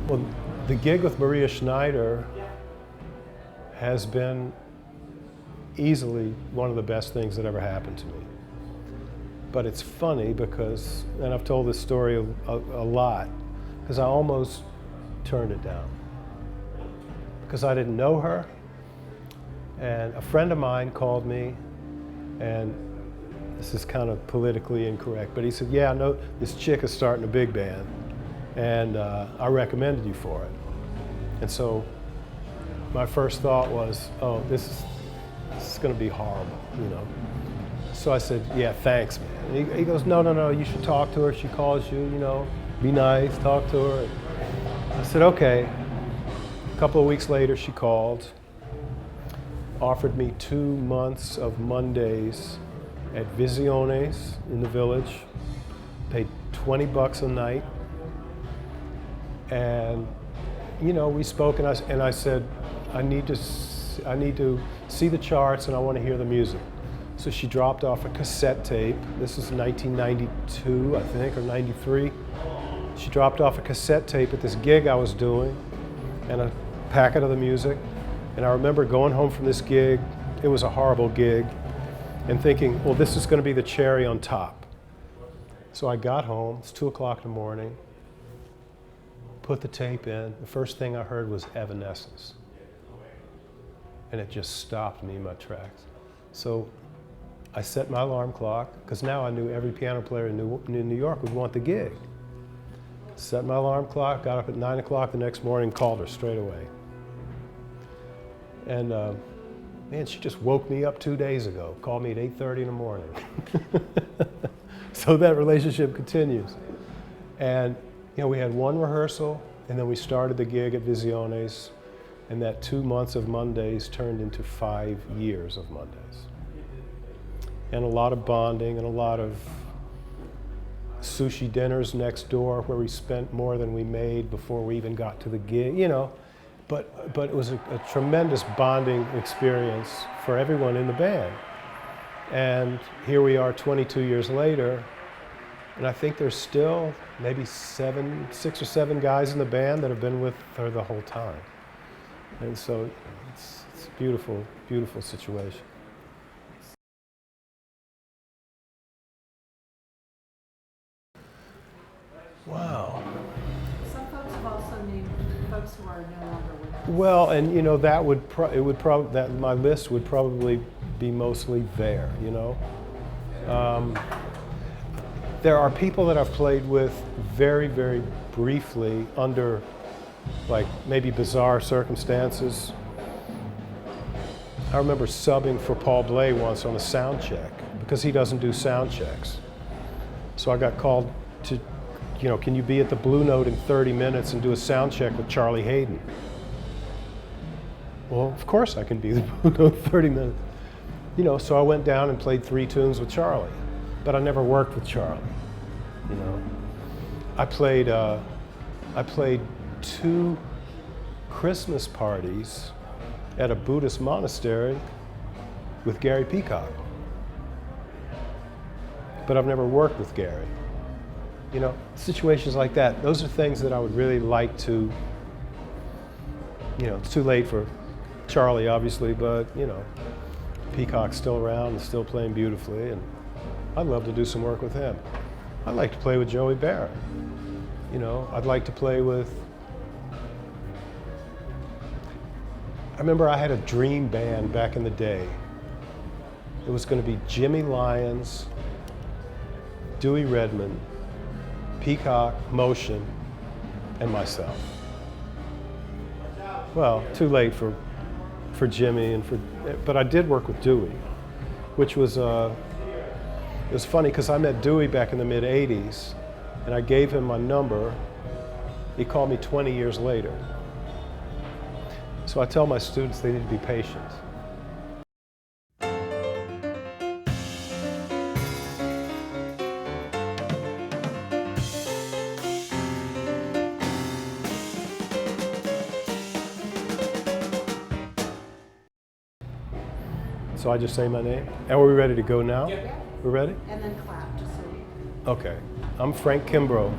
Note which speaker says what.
Speaker 1: Well, the gig with Maria Schneider has been easily one of the best things that ever happened to me. But it's funny because, and I've told this story a lot, because I almost turned it down. Because I didn't know her, and a friend of mine called me, and this is kind of politically incorrect, but he said, yeah, I know this chick is starting a big band, and I recommended you for it. And so my first thought was, oh, this is going to be horrible, you know. So I said, yeah, thanks, man. And he goes, no, you should talk to her. She calls you, you know, be nice, talk to her. And I said, okay. A couple of weeks later, she called, offered me 2 months of Mondays at Visiones in the Village, paid $20 a night. And, you know, we spoke, and I said, I need to see the charts, and I want to hear the music. So she dropped off a cassette tape. This is 1992, I think, or 93. She dropped off a cassette tape at this gig I was doing, and a packet of the music. And I remember going home from this gig, it was a horrible gig, and thinking, well, this is going to be the cherry on top. So I got home, it's 2 o'clock in the morning, put the tape in. The first thing I heard was Evanescence. And it just stopped me in my tracks. So I set my alarm clock, because now I knew every piano player in New York would want the gig. Set my alarm clock, got up at 9 o'clock the next morning, called her straight away. And man, she just woke me up 2 days ago, called me at 8:30 in the morning. So that relationship continues. And you know, we had one rehearsal, and then we started the gig at Visiones, and that 2 months of Mondays turned into 5 years of Mondays. And a lot of bonding, and a lot of sushi dinners next door where we spent more than we made before we even got to the gig, you know. But it was a tremendous bonding experience for everyone in the band. And here we are 22 years later, and I think there's still maybe 6 or 7 guys in the band that have been with her the whole time. And so it's a beautiful, beautiful situation. Wow.
Speaker 2: Some folks have also named folks who are no longer with us.
Speaker 1: Well, and you know, that would my list would probably be mostly there, you know. There are people that I've played with very, very briefly under like maybe bizarre circumstances. I remember subbing for Paul Bley once on a sound check because he doesn't do sound checks. So I got called to, you know, can you be at the Blue Note in 30 minutes and do a sound check with Charlie Hayden? Well, of course I can be at the Blue Note 30 minutes. You know, so I went down and played 3 tunes with Charlie, but I never worked with Charlie, you know. I played 2 Christmas parties at a Buddhist monastery with Gary Peacock, but I've never worked with Gary. You know, situations like that, those are things that I would really like to, you know, it's too late for Charlie, obviously, but, you know, Peacock's still around and still playing beautifully, and I'd love to do some work with him. I'd like to play with Joey Barrett. You know, I'd like to play with, I remember I had a dream band back in the day. It was going to be Jimmy Lyons, Dewey Redman, Peacock, Motion, and myself. Well, too late for Jimmy but I did work with Dewey, which was it was funny because I met Dewey back in the mid-'80s, and I gave him my number. He called me 20 years later. So I tell my students they need to be patient. So I just say my name? And are we ready to go now?
Speaker 2: Yeah.
Speaker 1: We're ready?
Speaker 2: And then clap, just so you.
Speaker 1: Okay. I'm Frank Kimbrough.